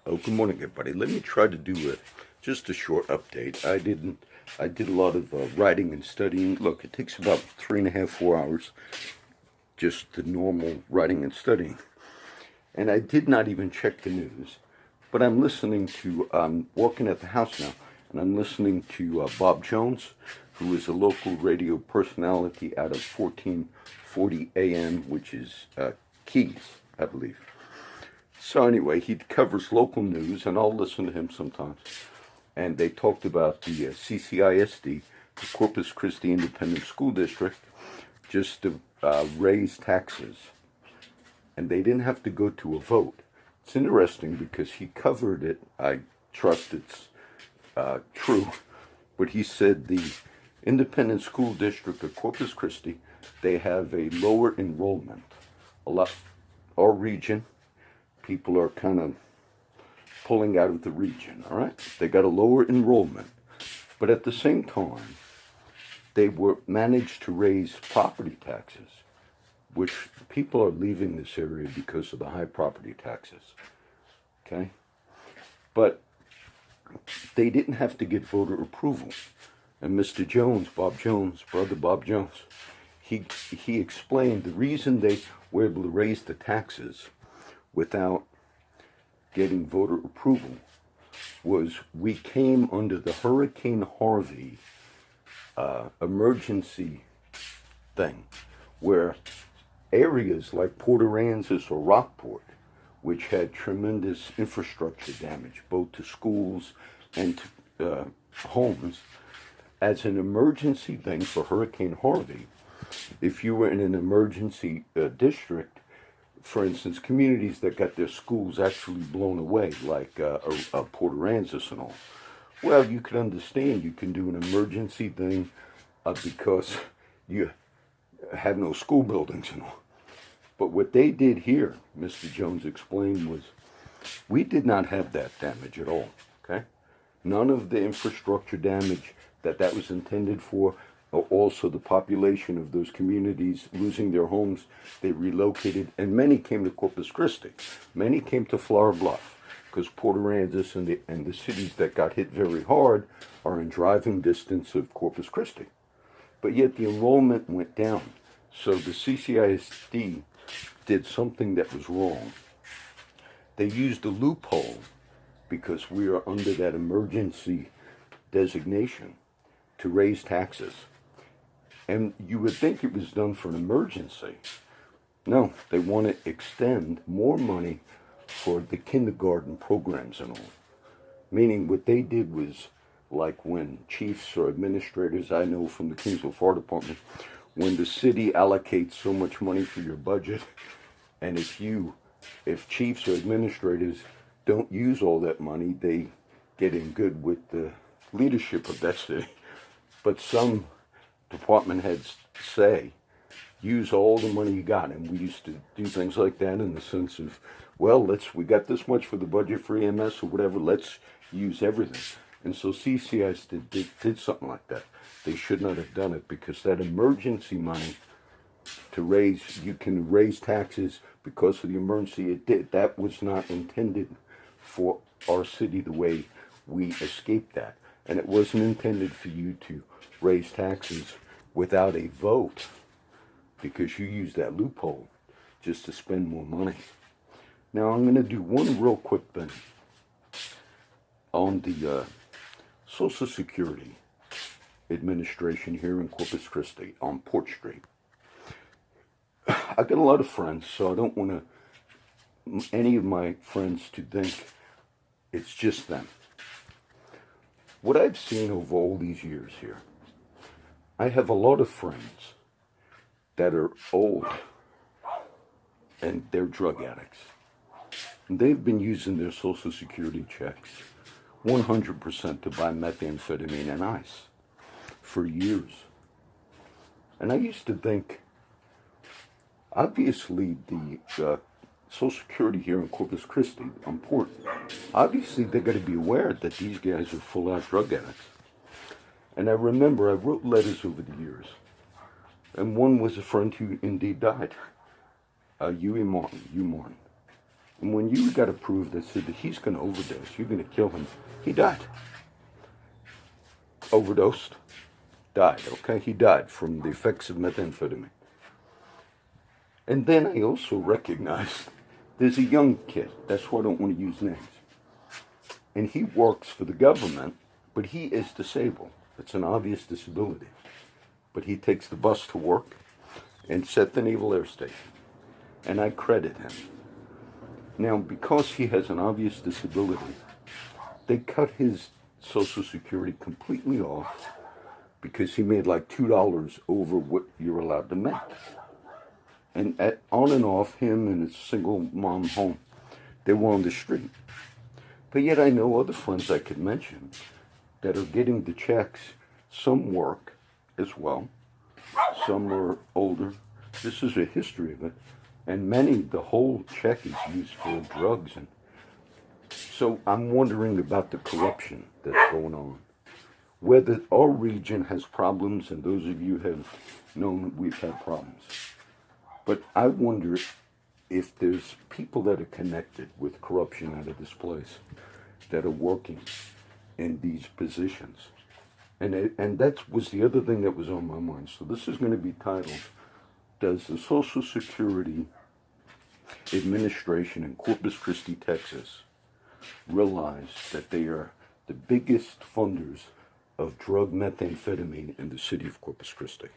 Oh, good morning, everybody. Let me try to do just a short update. I did a lot of writing and studying. Look, it takes about 3.5, 4 hours, just the normal writing and studying. And I did not even check the news. But I'm walking at the house now, and I'm listening to Bob Jones, who is a local radio personality out of 1440 AM, which is Keys, I believe. So anyway, he covers local news, and I'll listen to him sometimes. And they talked about the CCISD, the Corpus Christi Independent School District, just to raise taxes. And they didn't have to go to a vote. It's interesting because he covered it. I trust it's true. But he said the Independent School District of Corpus Christi, they have a lower enrollment. Our region, people are kind of pulling out of the region, all right? They got a lower enrollment. But at the same time, they managed to raise property taxes, which people are leaving this area because of the high property taxes, okay? But they didn't have to get voter approval. And Mr. Jones, brother Bob Jones, he explained the reason they were able to raise the taxes without getting voter approval was we came under the Hurricane Harvey emergency thing, where areas like Port Aransas or Rockport, which had tremendous infrastructure damage, both to schools and to homes, as an emergency thing for Hurricane Harvey, if you were in an emergency district, for instance, communities that got their schools actually blown away, like Port Aransas and all, well, you could understand you can do an emergency thing because you have no school buildings and all. But what they did here, Mr. Jones explained, was we did not have that damage at all, okay? None of the infrastructure damage that was intended for. Also, the population of those communities losing their homes, they relocated, and many came to Corpus Christi. Many came to Flower Bluff, because Port Aransas and the cities that got hit very hard are in driving distance of Corpus Christi. But yet the enrollment went down. So the CCISD did something that was wrong. They used a loophole because we are under that emergency designation to raise taxes. And you would think it was done for an emergency. No, they want to extend more money for the kindergarten programs and all. Meaning what they did was, like when chiefs or administrators, I know from the Kingsville Fire Department, when the city allocates so much money for your budget, and if chiefs or administrators don't use all that money, they get in good with the leadership of that city. But some department heads say, use all the money you got. And we used to do things like that in the sense of, well, we got this much for the budget for EMS or whatever, let's use everything. And so CCIS did something like that. They should not have done it, because that emergency money you can raise taxes because of the emergency, that was not intended for our city the way we escaped that. And it wasn't intended for you to raise taxes without a vote, because you use that loophole just to spend more money. Now I'm going to do one real quick thing on the Social Security Administration here in Corpus Christi on Port Street. I got a lot of friends, so I don't want any of my friends to think it's just them. What I've seen over all these years here, I have a lot of friends that are old and they're drug addicts. And they've been using their Social Security checks 100% to buy methamphetamine and ice for years. And I used to think, obviously the Social Security here in Corpus Christi, on Port, obviously they got to be aware that these guys are full-out drug addicts. And I remember I wrote letters over the years, and one was a friend who indeed died, Martin. And when you got approved that said that he's going to overdose, you're going to kill him, he died. Overdosed, died, okay? He died from the effects of methamphetamine. And then I also recognized there's a young kid, that's why I don't want to use names. And he works for the government, but he is disabled. It's an obvious disability. But he takes the bus to work and at the Naval Air Station. And I credit him. Now, because he has an obvious disability, they cut his Social Security completely off because he made like $2 over what you're allowed to make. And on and off, him and his single mom home, they were on the street. But yet I know other friends I could mention that are getting the checks. Some work as well. Some are older. This is a history of it. And many, the whole check is used for drugs. And so I'm wondering about the corruption that's going on. Whether our region has problems, and those of you have known that we've had problems. But I wonder if there's people that are connected with corruption out of this place that are working in these positions. And that was the other thing that was on my mind. So this is going to be titled, Does the Social Security Administration in Corpus Christi, Texas, realize that they are the biggest funders of drug methamphetamine in the city of Corpus Christi?